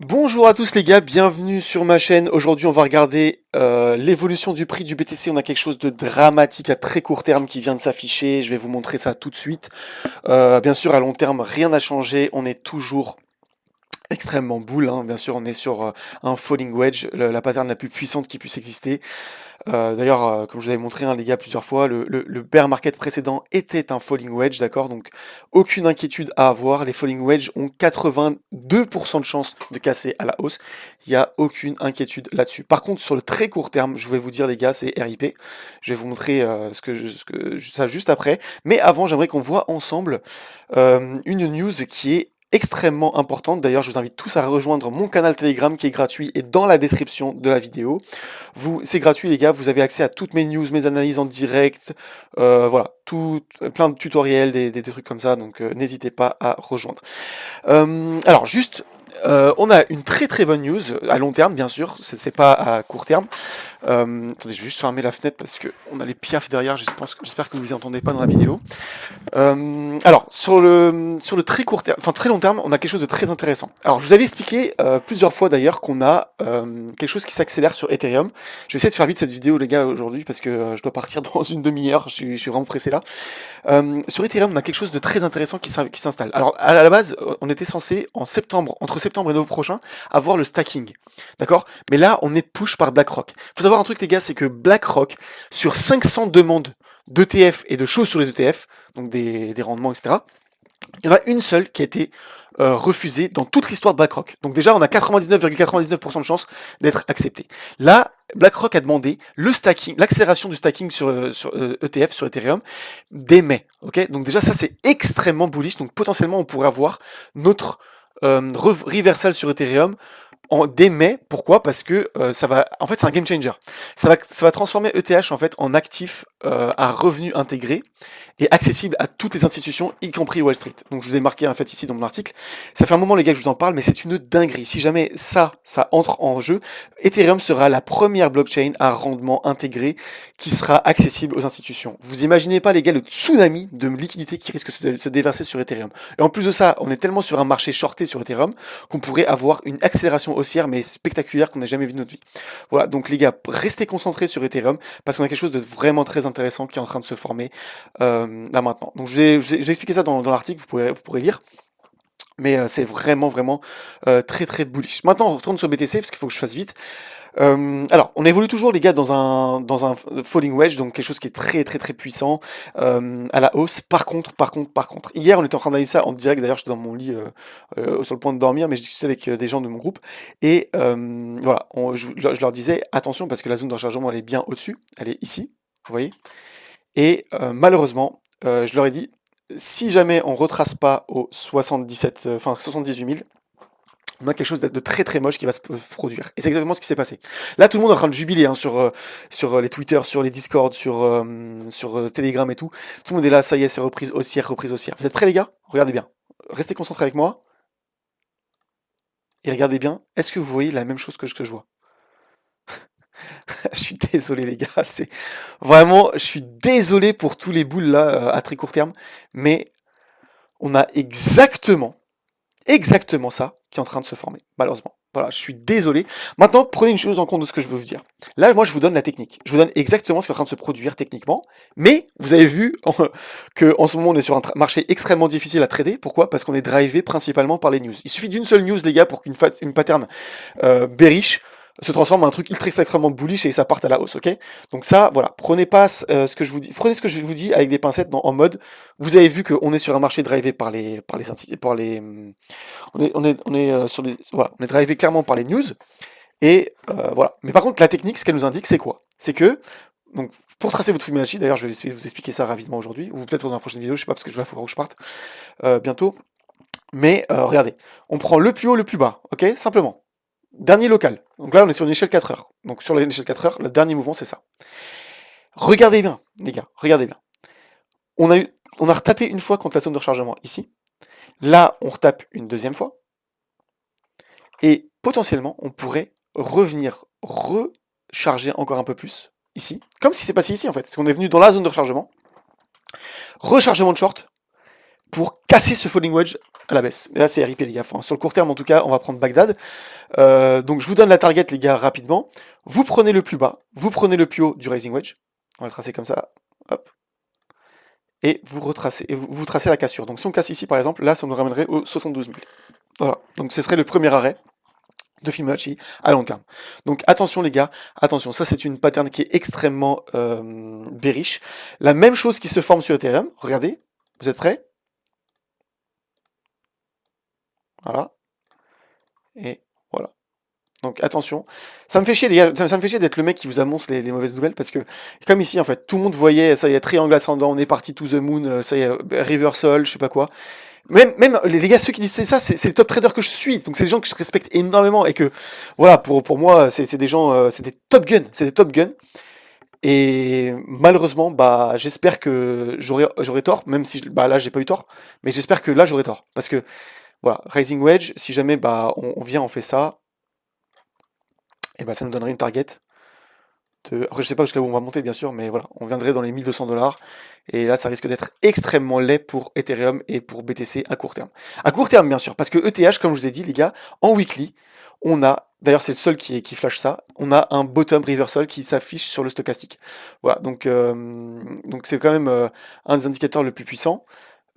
Bonjour à tous les gars, bienvenue sur ma chaîne. Aujourd'hui on va regarder l'évolution du prix du BTC. On a quelque chose de dramatique à très court terme qui vient de s'afficher. Je vais vous montrer ça tout de suite. Bien sûr à long terme rien n'a changé. On est toujours extrêmement bull, hein. Bien sûr on est sur un falling wedge, la pattern la plus puissante qui puisse exister. D'ailleurs, comme je vous l'avais montré, hein, les gars, plusieurs fois, le bear market précédent était un falling wedge, d'accord? Donc, aucune inquiétude à avoir. Les falling wedge ont 82% de chances de casser à la hausse. Il n'y a aucune inquiétude là-dessus. Par contre, sur le très court terme, je vais vous dire, les gars, c'est RIP. Je vais vous montrer ça juste après. Mais avant, j'aimerais qu'on voit ensemble une news qui est extrêmement importante. D'ailleurs, je vous invite tous à rejoindre mon canal Telegram qui est gratuit et dans la description de la vidéo. C'est gratuit les gars, vous avez accès à toutes mes news, mes analyses en direct, voilà, plein de tutoriels, des trucs comme ça, donc n'hésitez pas à rejoindre. Alors juste, on a une très très bonne news, à long terme bien sûr, c'est pas à court terme. Attendez, je vais juste fermer la fenêtre parce que on a les piafs derrière, j'espère que vous les entendez pas dans la vidéo. Alors, sur le très court terme, enfin très long terme, on a quelque chose de très intéressant. Alors, je vous avais expliqué plusieurs fois d'ailleurs qu'on a quelque chose qui s'accélère sur Ethereum. Je vais essayer de faire vite cette vidéo, les gars, aujourd'hui, parce que je dois partir dans une demi-heure. Je suis vraiment pressé là. Sur Ethereum, on a quelque chose de très intéressant qui s'installe. Alors, à la base, on était censé, entre septembre et novembre prochain, avoir le stacking. D'accord? Mais là, on est push par BlackRock. Faut savoir un truc, les gars, c'est que BlackRock, sur 500 demandes d'ETF et de choses sur les ETF, donc des rendements, etc., il y en a une seule qui a été refusée dans toute l'histoire de BlackRock. Donc déjà, on a 99,99% de chances d'être accepté. Là, BlackRock a demandé le stacking, l'accélération du stacking sur ETF, sur Ethereum, dès mai. Okay, donc déjà, ça, c'est extrêmement bullish. Donc potentiellement, on pourrait avoir notre reversal sur Ethereum dès mai. Pourquoi? Parce que ça va, en fait, c'est un game changer. Ça va transformer ETH en fait en actif à revenu intégré et accessible à toutes les institutions, y compris Wall Street. Donc je vous ai marqué en fait ici dans mon article. Ça fait un moment les gars que je vous en parle, mais c'est une dinguerie. Si jamais ça entre en jeu, Ethereum sera la première blockchain à rendement intégré qui sera accessible aux institutions. Vous imaginez pas les gars le tsunami de liquidité qui risque de se déverser sur Ethereum. Et en plus de ça, on est tellement sur un marché shorté sur Ethereum qu'on pourrait avoir une accélération haussière mais spectaculaire qu'on n'a jamais vu de notre vie. Voilà, donc les gars, restez concentrés sur Ethereum parce qu'on a quelque chose de vraiment très intéressant qui est en train de se former là maintenant. Donc je vais expliquer ça dans l'article, vous pourrez lire. Mais c'est vraiment très très bullish. Maintenant on retourne sur BTC parce qu'il faut que je fasse vite. Alors on évolue toujours les gars dans un falling wedge, donc quelque chose qui est très puissant à la hausse. Par contre, hier on était en train d'analyser ça en direct. D'ailleurs j'étais dans mon lit sur le point de dormir, mais je discutais avec des gens de mon groupe et voilà, je leur disais attention parce que la zone de rechargement elle est bien au-dessus, elle est ici, vous voyez. Et malheureusement, je leur ai dit, si jamais on retrace pas au 77, enfin 78 000, on a quelque chose de très moche qui va se produire. Et c'est exactement ce qui s'est passé. Là, tout le monde est en train de jubiler hein, sur les Twitter, sur les Discord, sur Telegram et tout. Tout le monde est là, ça y est, c'est reprise haussière, reprise haussière. Vous êtes prêts les gars? Regardez bien. Restez concentrés avec moi. Et regardez bien, est-ce que vous voyez la même chose que je vois? Je suis désolé les gars, c'est vraiment, je suis désolé pour tous les boules là à très court terme, mais on a exactement ça qui est en train de se former, malheureusement. Voilà, je suis désolé. Maintenant, prenez une chose en compte de ce que je veux vous dire. Là, moi, je vous donne la technique. Je vous donne exactement ce qui est en train de se produire techniquement. Mais vous avez vu que en ce moment, on est sur un marché extrêmement difficile à trader. Pourquoi? Parce qu'on est drivé principalement par les news. Il suffit d'une seule news, les gars, pour une pattern bearish se transforme en un truc ultra extrêmement bullish et ça parte à la hausse, ok? Donc ça, voilà, prenez pas ce que je vous dis, prenez ce que je vous dis avec des pincettes en mode, vous avez vu qu'on est sur un marché drivé on est sur les, voilà, on est drivé clairement par les news et voilà. Mais par contre, la technique, ce qu'elle nous indique, c'est quoi? C'est que donc pour tracer votre Fibonacci, d'ailleurs, je vais essayer de vous expliquer ça rapidement aujourd'hui ou peut-être dans la prochaine vidéo, je sais pas parce que je vais faut que je parte bientôt. Mais regardez, on prend le plus haut, le plus bas, ok? Simplement. Dernier local. Donc là, on est sur une échelle 4 heures. Donc sur l'échelle 4 heures, le dernier mouvement, c'est ça. Regardez bien, les gars, regardez bien. On a retapé une fois contre la zone de rechargement ici. Là, on retape une deuxième fois. Et potentiellement, on pourrait revenir recharger encore un peu plus ici. Comme si c'est passé ici, en fait. C'est qu'on est venu dans la zone de rechargement. Rechargement de short pour casser ce falling wedge à la baisse. Et là, c'est RIP, les gars. Enfin, sur le court terme, en tout cas, on va prendre Bagdad. Donc, je vous donne la target, les gars, rapidement. Vous prenez le plus bas, vous prenez le plus haut du Rising Wedge. On va le tracer comme ça. Hop. Et vous retracez, et vous tracez la cassure. Donc, si on casse ici, par exemple, là, ça nous ramènerait au 72 000. Voilà. Donc, ce serait le premier arrêt de Fibonacci à long terme. Donc attention les gars, attention, ça c'est une pattern qui est extrêmement bearish. La même chose qui se forme sur Ethereum, regardez, vous êtes prêts? Voilà, et voilà. Donc attention, ça me fait chier les gars, ça me fait chier d'être le mec qui vous annonce les mauvaises nouvelles, parce que comme ici en fait, tout le monde voyait, ça y est, triangle ascendant, on est parti to the moon, ça y est, reversal, je sais pas quoi. Même les gars, ceux qui disent ça, c'est les top traders que je suis. Donc c'est des gens que je respecte énormément et que, voilà, pour moi, c'est des gens, c'est des top guns, c'est des top guns. Et malheureusement, bah, j'espère que j'aurai tort, même si, bah, là, j'ai pas eu tort, mais j'espère que là, j'aurai tort. Parce que, voilà, Rising Wedge, si jamais, bah, on vient, on fait ça, et bah, ça nous donnerait une target. Après, je sais pas jusqu'à où on va monter, bien sûr, mais voilà, on viendrait dans les 1200 $. Et là, ça risque d'être extrêmement laid pour Ethereum et pour BTC à court terme. À court terme, bien sûr, parce que ETH, comme je vous ai dit, les gars, en weekly, on a, d'ailleurs, c'est le seul qui flash ça, on a un bottom reversal qui s'affiche sur le stochastique. Voilà, donc c'est quand même un des indicateurs le plus puissants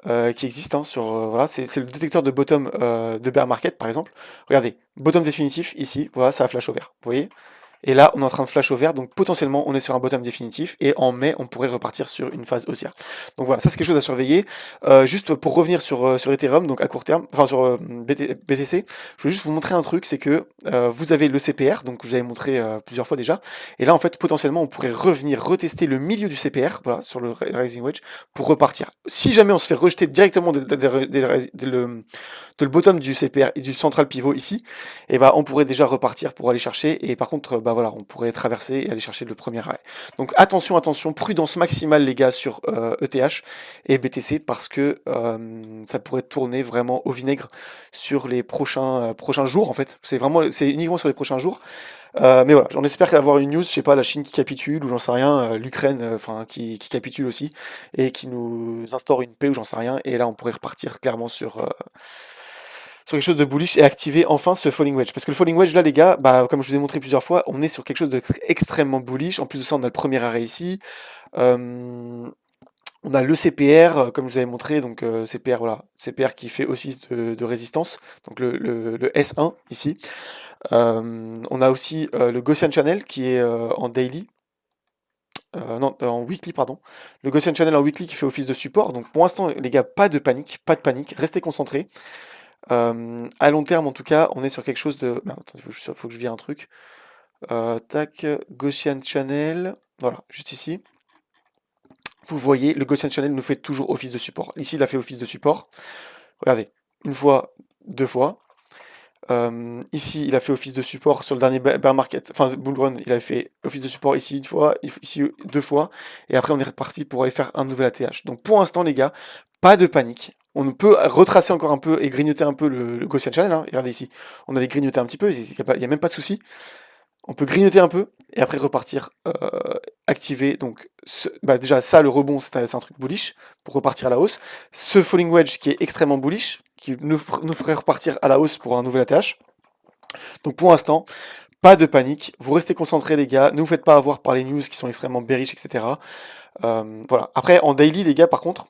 qui existe hein, sur, voilà, c'est le détecteur de bottom de bear market, par exemple. Regardez, bottom définitif, ici, voilà, ça a flash au vert, vous voyez? Et là, on est en train de flash au vert, donc potentiellement, on est sur un bottom définitif, et en mai, on pourrait repartir sur une phase haussière. Donc voilà, ça c'est quelque chose à surveiller. Juste pour revenir sur Ethereum, donc à court terme, enfin sur BTC, je voulais juste vous montrer un truc, c'est que vous avez le CPR, donc je vous avais montré plusieurs fois déjà, et là en fait, potentiellement, on pourrait revenir retester le milieu du CPR, voilà, sur le Rising Wedge, pour repartir. Si jamais on se fait rejeter directement le bottom du CPR et du central pivot ici, et bah on pourrait déjà repartir pour aller chercher, et par contre, bah voilà, on pourrait traverser et aller chercher le premier arrêt. Donc attention, attention, prudence maximale les gars sur ETH et BTC, parce que ça pourrait tourner vraiment au vinaigre sur les prochains jours en fait. C'est uniquement sur les prochains jours. Mais voilà, j'en espère avoir une news, je sais pas, la Chine qui capitule, ou j'en sais rien, l'Ukraine, enfin, qui capitule aussi, et qui nous instaure une paix, ou j'en sais rien, et là on pourrait repartir clairement sur quelque chose de bullish et activer enfin ce falling wedge. Parce que le falling wedge là les gars, bah, comme je vous ai montré plusieurs fois, on est sur quelque chose d'extrêmement bullish. En plus de ça, on a le premier arrêt ici. On a le CPR, comme je vous avais montré, donc CPR, voilà, CPR qui fait office de résistance, donc le S1 ici. On a aussi le Gaussian Channel qui est en daily. Non, en weekly, pardon. Le Gaussian Channel en weekly qui fait office de support. Donc pour l'instant, les gars, pas de panique, restez concentrés. À long terme, en tout cas, on est sur quelque chose de... Merde, attendez, faut que je vire un truc. Tac, Gaussian Channel, voilà, juste ici. Vous voyez, le Gaussian Channel nous fait toujours office de support. Ici, il a fait office de support. Regardez, une fois, deux fois. Ici, il a fait office de support sur le dernier bear market, enfin bull run, il a fait office de support ici une fois, ici deux fois, et après on est reparti pour aller faire un nouvel ATH. Donc pour l'instant les gars, pas de panique. On peut retracer encore un peu et grignoter un peu le Gaussian Channel. Hein. Regardez ici, on avait grignoté un petit peu, il n'y a même pas de souci. On peut grignoter un peu et après repartir, activer. Donc bah déjà ça, le rebond, c'est un truc bullish pour repartir à la hausse. Ce falling wedge qui est extrêmement bullish, qui nous ferait repartir à la hausse pour un nouvel ATH. Donc pour l'instant, pas de panique, vous restez concentrés les gars, ne vous faites pas avoir par les news qui sont extrêmement bearish, etc. Voilà. Après, en daily les gars, par contre,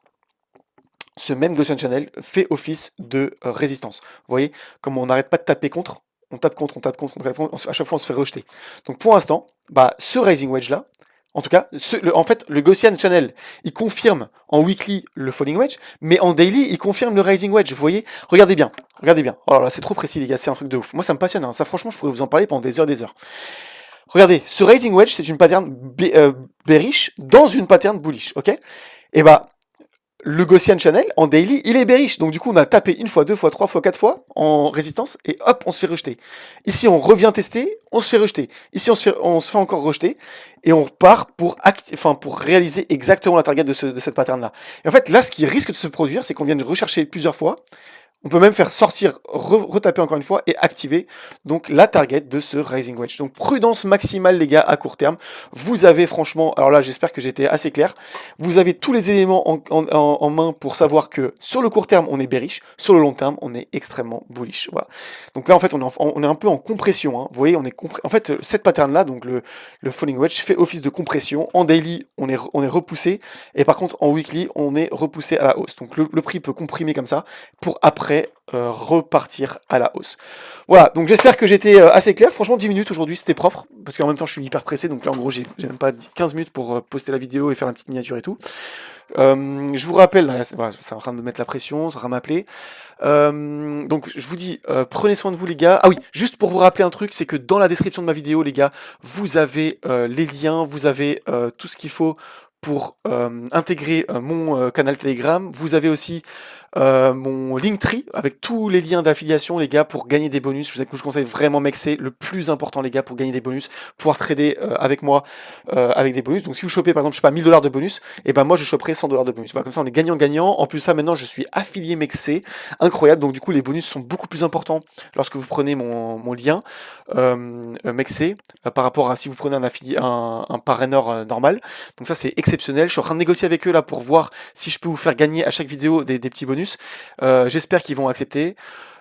ce même Gaussian Channel fait office de résistance. Vous voyez, comme on n'arrête pas de taper contre, on tape contre, on tape contre, on tape contre, à chaque fois on se fait rejeter. Donc pour l'instant, bah, ce Rising Wedge là, en tout cas, en fait, le Gaussian Channel, il confirme en weekly le falling wedge, mais en daily, il confirme le rising wedge. Vous voyez? Regardez bien, regardez bien. Oh là là, c'est trop précis, les gars, c'est un truc de ouf. Moi, ça me passionne. Hein. Ça, franchement, je pourrais vous en parler pendant des heures et des heures. Regardez, ce rising wedge, c'est une pattern bearish dans une pattern bullish, ok? Et bah, le Gaussian Channel, en daily, il est bearish. Donc, du coup, on a tapé une fois, deux fois, trois fois, quatre fois en résistance et hop, on se fait rejeter. Ici, on revient tester, on se fait rejeter. Ici, on se fait encore rejeter et on repart pour réaliser exactement la target de cette pattern-là. Et en fait, là, ce qui risque de se produire, c'est qu'on vient de rechercher plusieurs fois. On peut même faire sortir, retaper encore une fois et activer donc la target de ce Rising Wedge. Donc prudence maximale les gars à court terme. Vous avez franchement, alors là j'espère que j'ai été assez clair, vous avez tous les éléments en main pour savoir que sur le court terme on est bearish, sur le long terme on est extrêmement bullish. Voilà. Donc là en fait on est un peu en compression. Hein. Vous voyez, en fait cette pattern là, donc le falling wedge fait office de compression. En daily on est repoussé et par contre en weekly on est repoussé à la hausse. Donc le prix peut comprimer comme ça pour après repartir à la hausse. Voilà, donc j'espère que j'étais assez clair. Franchement, 10 minutes aujourd'hui, c'était propre, parce qu'en même temps, je suis hyper pressé, donc là, en gros, j'ai même pas 15 minutes pour poster la vidéo et faire une petite miniature et tout. Je vous rappelle, là, voilà, ça est en train de me mettre la pression, ça va m'appeler. Donc je vous dis, prenez soin de vous les gars. Ah oui, juste pour vous rappeler un truc, c'est que dans la description de ma vidéo, les gars, vous avez les liens, vous avez tout ce qu'il faut pour intégrer mon canal Telegram. Vous avez aussi mon Linktree avec tous les liens d'affiliation les gars pour gagner des bonus. Je vous conseille vraiment mec, c'est le plus important les gars pour gagner des bonus, pouvoir trader avec moi avec des bonus. Donc si vous chopez par exemple je sais pas 1000 $ de bonus, et ben moi je choperai 100 $ de bonus. Voilà, comme ça on est gagnant-gagnant. En plus ça maintenant je suis affilié Mexc, incroyable. Donc du coup les bonus sont beaucoup plus importants lorsque vous prenez mon lien Mexc par rapport à si vous prenez un affilié un parraineur normal. Donc ça c'est exceptionnel. Je suis en train de négocier avec eux là pour voir si je peux vous faire gagner à chaque vidéo des petits bonus. J'espère qu'ils vont accepter.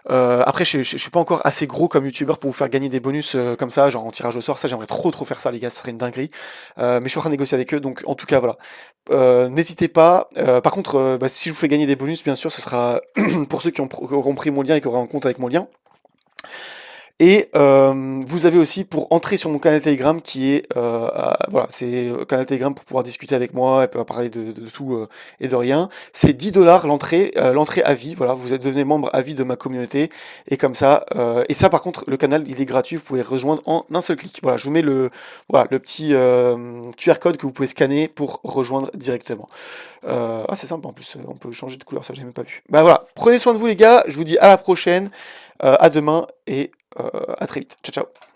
Après, je suis pas encore assez gros comme youtubeur pour vous faire gagner des bonus comme ça, genre en tirage au sort. Ça, j'aimerais trop faire ça, les gars, ce serait une dinguerie. Mais je suis en train de négocier avec eux, donc en tout cas, voilà. N'hésitez pas. Par contre, bah, si je vous fais gagner des bonus, bien sûr, ce sera pour ceux qui auront pris mon lien et qui auront un compte avec mon lien. Et vous avez aussi pour entrer sur mon canal Telegram qui est voilà, c'est canal Telegram pour pouvoir discuter avec moi et parler de tout et de rien. C'est 10 $ l'entrée à vie. Voilà, vous êtes devenu membre à vie de ma communauté et comme ça. Et ça par contre, le canal il est gratuit. Vous pouvez rejoindre en un seul clic. Voilà, je vous mets le petit QR code que vous pouvez scanner pour rejoindre directement. Ah c'est simple en plus. On peut changer de couleur, ça j'ai même pas vu. Bah voilà, prenez soin de vous les gars. Je vous dis à la prochaine. À demain et à très vite. Ciao, ciao.